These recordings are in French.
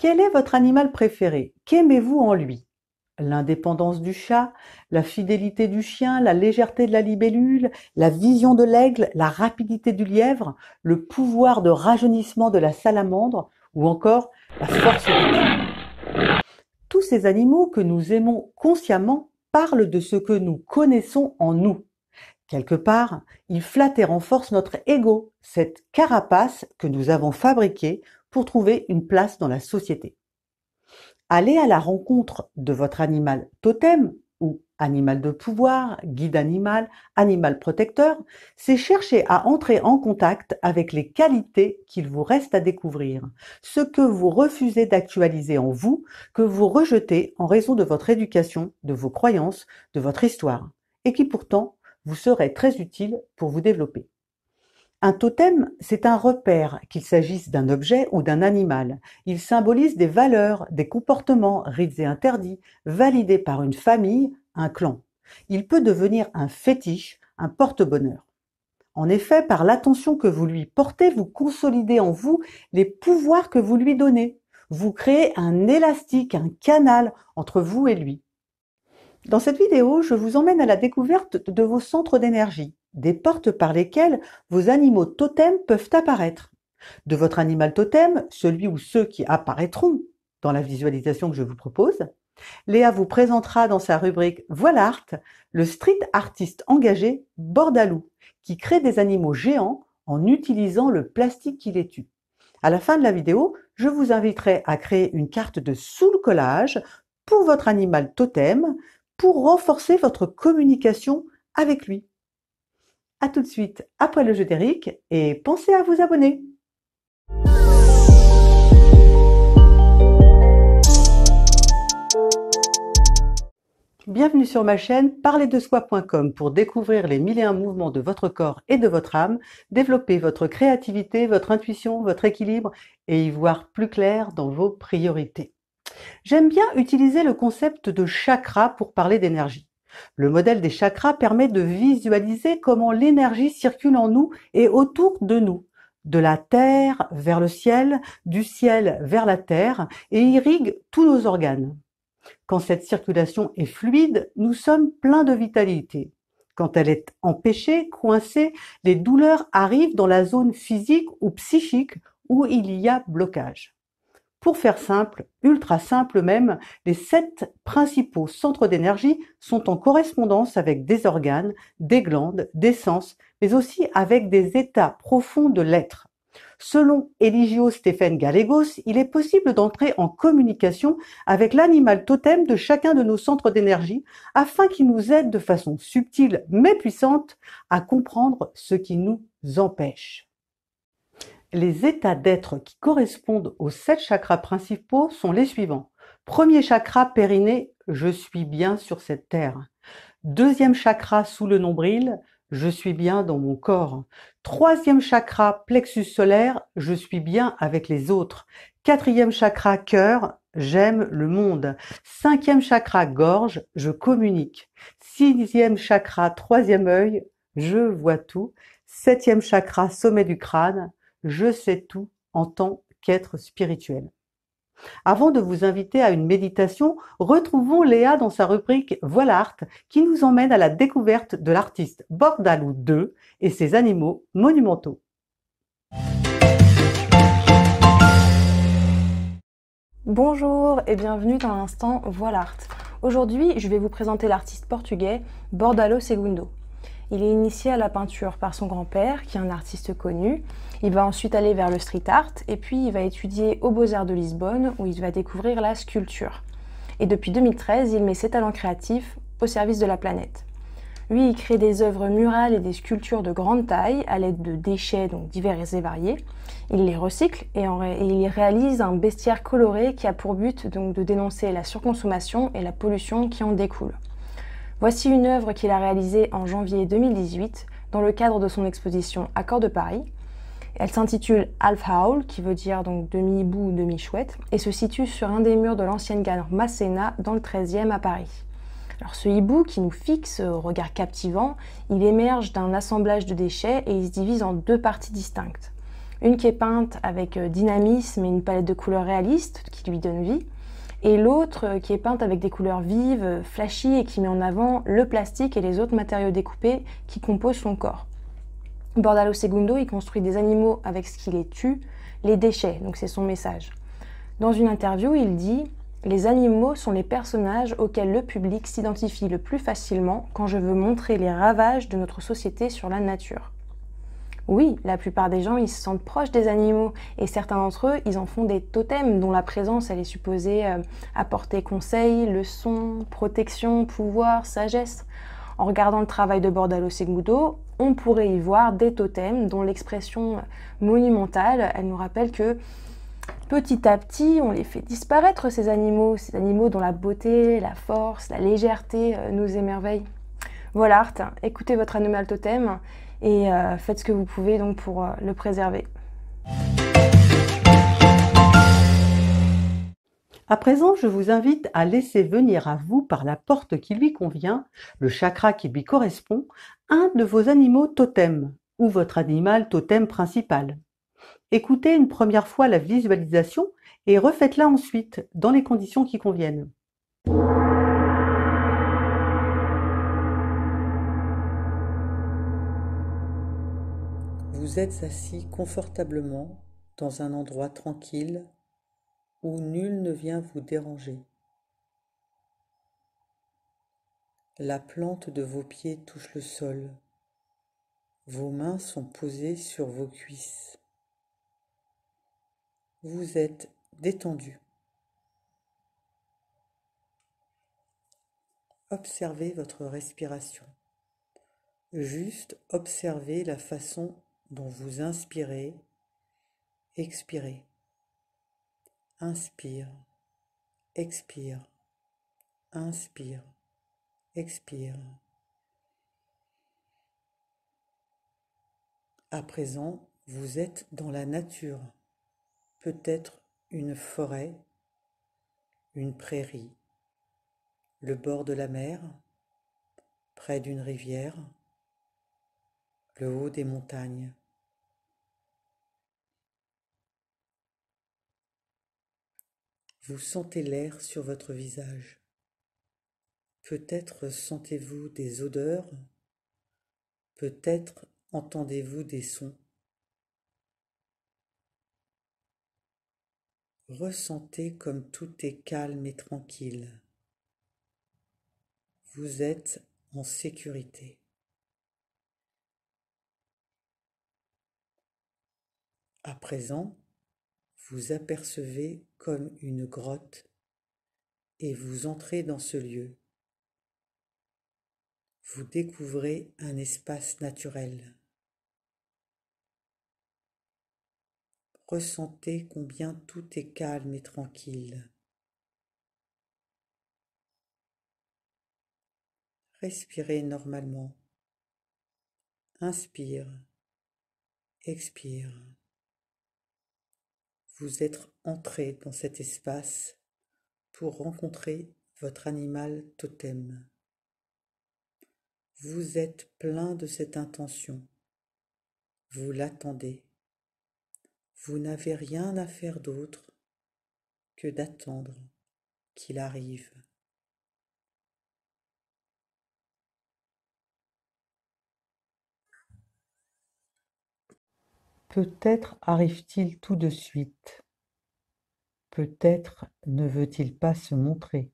Quel est votre animal préféré? Qu'aimez-vous en lui? L'indépendance du chat, la fidélité du chien, la légèreté de la libellule, la vision de l'aigle, la rapidité du lièvre, le pouvoir de rajeunissement de la salamandre ou encore la force du tigre. Tous ces animaux que nous aimons consciemment parlent de ce que nous connaissons en nous. Quelque part, ils flattent et renforcent notre ego, cette carapace que nous avons fabriquée pour trouver une place dans la société. Aller à la rencontre de votre animal totem ou animal de pouvoir, guide animal, animal protecteur, c'est chercher à entrer en contact avec les qualités qu'il vous reste à découvrir, ce que vous refusez d'actualiser en vous, que vous rejetez en raison de votre éducation, de vos croyances, de votre histoire, et qui pourtant vous seraient très utiles pour vous développer. Un totem, c'est un repère, qu'il s'agisse d'un objet ou d'un animal. Il symbolise des valeurs, des comportements, rites et interdits, validés par une famille, un clan. Il peut devenir un fétiche, un porte-bonheur. En effet, par l'attention que vous lui portez, vous consolidez en vous les pouvoirs que vous lui donnez. Vous créez un élastique, un canal entre vous et lui. Dans cette vidéo, je vous emmène à la découverte de vos centres d'énergie, des portes par lesquelles vos animaux totems peuvent apparaître. De votre animal totem, celui ou ceux qui apparaîtront dans la visualisation que je vous propose, Léa vous présentera dans sa rubrique Voile Art le street artiste engagé Bordalou, qui crée des animaux géants en utilisant le plastique qui les tue. À la fin de la vidéo, je vous inviterai à créer une carte de sous-collage pour votre animal totem pour renforcer votre communication avec lui. À tout de suite après le générique et pensez à vous abonner. Bienvenue sur ma chaîne parlerdesoi.com pour découvrir les 1001 mouvements de votre corps et de votre âme, développer votre créativité, votre intuition, votre équilibre et y voir plus clair dans vos priorités. J'aime bien utiliser le concept de chakra pour parler d'énergie. Le modèle des chakras permet de visualiser comment l'énergie circule en nous et autour de nous, de la terre vers le ciel, du ciel vers la terre et irrigue tous nos organes. Quand cette circulation est fluide, nous sommes pleins de vitalité. Quand elle est empêchée, coincée, les douleurs arrivent dans la zone physique ou psychique où il y a blocage. Pour faire simple, ultra simple même, les 7 principaux centres d'énergie sont en correspondance avec des organes, des glandes, des sens, mais aussi avec des états profonds de l'être. Selon Eligio Stéphane Gallegos, il est possible d'entrer en communication avec l'animal totem de chacun de nos centres d'énergie afin qu'il nous aide de façon subtile mais puissante à comprendre ce qui nous empêche. Les états d'être qui correspondent aux 7 chakras principaux sont les suivants. Premier chakra périnée, je suis bien sur cette terre. Deuxième chakra sous le nombril, je suis bien dans mon corps. Troisième chakra plexus solaire, je suis bien avec les autres. Quatrième chakra cœur, j'aime le monde. Cinquième chakra gorge, je communique. Sixième chakra troisième œil, je vois tout. Septième chakra sommet du crâne, je sais tout en tant qu'être spirituel. Avant de vous inviter à une méditation, retrouvons Léa dans sa rubrique Voile Art qui nous emmène à la découverte de l'artiste Bordalou 2 et ses animaux monumentaux. Bonjour et bienvenue dans l'instant Voile Art. Aujourd'hui, je vais vous présenter l'artiste portugais Bordalo Segundo. Il est initié à la peinture par son grand-père, qui est un artiste connu. Il va ensuite aller vers le street art et puis il va étudier aux Beaux-Arts de Lisbonne où il va découvrir la sculpture. Et depuis 2013, il met ses talents créatifs au service de la planète. Lui, il crée des œuvres murales et des sculptures de grande taille à l'aide de déchets donc divers et variés. Il les recycle et il réalise un bestiaire coloré qui a pour but donc de dénoncer la surconsommation et la pollution qui en découle. Voici une œuvre qu'il a réalisée en janvier 2018 dans le cadre de son exposition Accord de Paris. Elle s'intitule Half Owl, qui veut dire donc demi-hibou ou demi-chouette, et se situe sur un des murs de l'ancienne gare Masséna dans le 13e à Paris. Alors ce hibou qui nous fixe au regard captivant, il émerge d'un assemblage de déchets et il se divise en 2 parties distinctes. Une qui est peinte avec dynamisme et une palette de couleurs réalistes qui lui donne vie, et l'autre qui est peinte avec des couleurs vives, flashy et qui met en avant le plastique et les autres matériaux découpés qui composent son corps. Bordalo Segundo, il construit des animaux avec ce qui les tue, les déchets, donc c'est son message. Dans une interview, il dit « Les animaux sont les personnages auxquels le public s'identifie le plus facilement quand je veux montrer les ravages de notre société sur la nature. » Oui, la plupart des gens, ils se sentent proches des animaux et certains d'entre eux, ils en font des totems dont la présence, elle est supposée apporter conseils, leçons, protection, pouvoir, sagesse. En regardant le travail de Bordalo Segundo, on pourrait y voir des totems dont l'expression monumentale, elle nous rappelle que petit à petit, on les fait disparaître, ces animaux dont la beauté, la force, la légèreté nous émerveillent. Voilà, Art, écoutez votre animal totem et faites ce que vous pouvez donc pour le préserver. À présent, je vous invite à laisser venir à vous par la porte qui lui convient, le chakra qui lui correspond, un de vos animaux totems ou votre animal totem principal. Écoutez une première fois la visualisation et refaites-la ensuite dans les conditions qui conviennent. Vous êtes assis confortablement dans un endroit tranquille où nul ne vient vous déranger. La plante de vos pieds touche le sol. Vos mains sont posées sur vos cuisses. Vous êtes détendu. Observez votre respiration. Juste observez la façon dont vous inspirez, expirez. Inspire, expire, inspire, expire. À présent, vous êtes dans la nature, peut-être une forêt, une prairie, le bord de la mer, près d'une rivière, le haut des montagnes. Vous sentez l'air sur votre visage. Peut-être sentez-vous des odeurs, peut-être entendez-vous des sons. Ressentez comme tout est calme et tranquille. Vous êtes en sécurité. À présent, vous apercevez comme une grotte et vous entrez dans ce lieu. Vous découvrez un espace naturel. Ressentez combien tout est calme et tranquille. Respirez normalement. Inspire, expire. Vous êtes entré dans cet espace pour rencontrer votre animal totem. Vous êtes plein de cette intention. Vous l'attendez. Vous n'avez rien à faire d'autre que d'attendre qu'il arrive. Peut-être arrive-t-il tout de suite. Peut-être ne veut-il pas se montrer.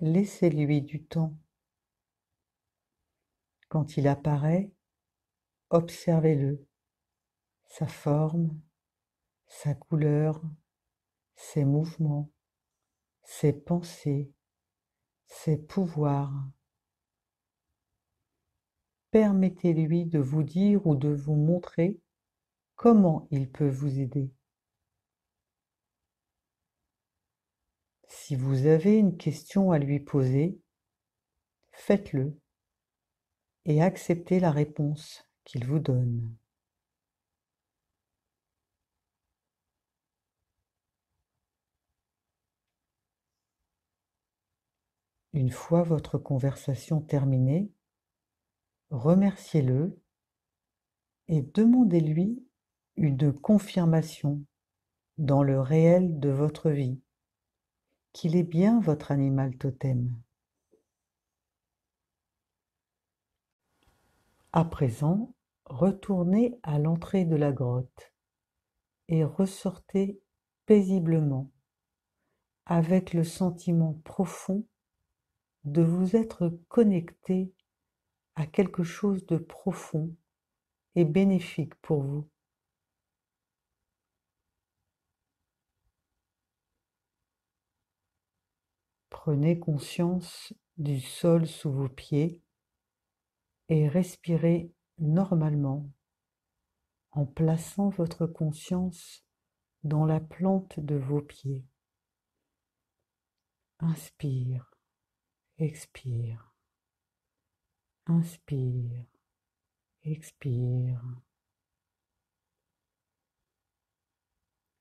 Laissez-lui du temps. Quand il apparaît, observez-le, sa forme, sa couleur, ses mouvements, ses pensées, ses pouvoirs. Permettez-lui de vous dire ou de vous montrer comment il peut vous aider. Si vous avez une question à lui poser, faites-le et acceptez la réponse qu'il vous donne. Une fois votre conversation terminée, remerciez-le et demandez-lui une confirmation dans le réel de votre vie qu'il est bien votre animal totem. À présent, retournez à l'entrée de la grotte et ressortez paisiblement avec le sentiment profond de vous être connecté à quelque chose de profond et bénéfique pour vous. Prenez conscience du sol sous vos pieds et respirez normalement en plaçant votre conscience dans la plante de vos pieds. Inspire, expire, inspire, expire.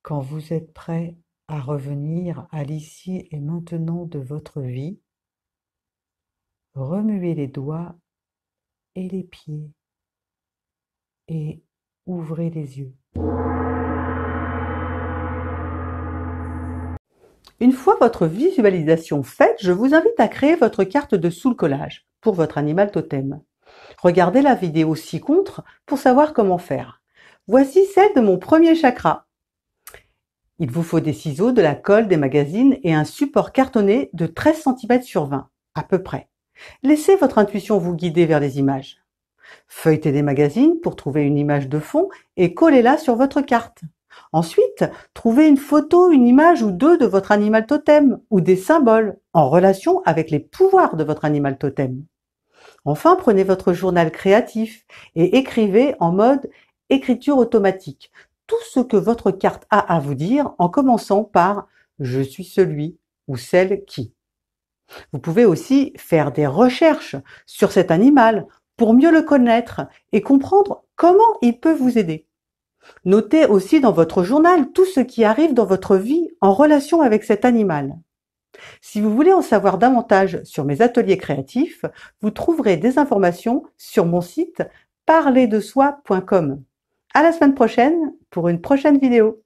Quand vous êtes prêt à revenir à l'ici et maintenant de votre vie, remuez les doigts et les pieds et ouvrez les yeux. Une fois votre visualisation faite, je vous invite à créer votre carte de soul collage pour votre animal totem. Regardez la vidéo ci-contre pour savoir comment faire. Voici celle de mon premier chakra. Il vous faut des ciseaux, de la colle, des magazines et un support cartonné de 13 cm sur 20, à peu près. Laissez votre intuition vous guider vers les images. Feuilletez des magazines pour trouver une image de fond et collez-la sur votre carte. Ensuite, trouvez une photo, une image ou deux de votre animal totem ou des symboles en relation avec les pouvoirs de votre animal totem. Enfin, prenez votre journal créatif et écrivez en mode écriture automatique tout ce que votre carte a à vous dire en commençant par « Je suis celui ou celle qui ». Vous pouvez aussi faire des recherches sur cet animal pour mieux le connaître et comprendre comment il peut vous aider. Notez aussi dans votre journal tout ce qui arrive dans votre vie en relation avec cet animal. Si vous voulez en savoir davantage sur mes ateliers créatifs, vous trouverez des informations sur mon site parlerdesoi.com. À la semaine prochaine pour une prochaine vidéo.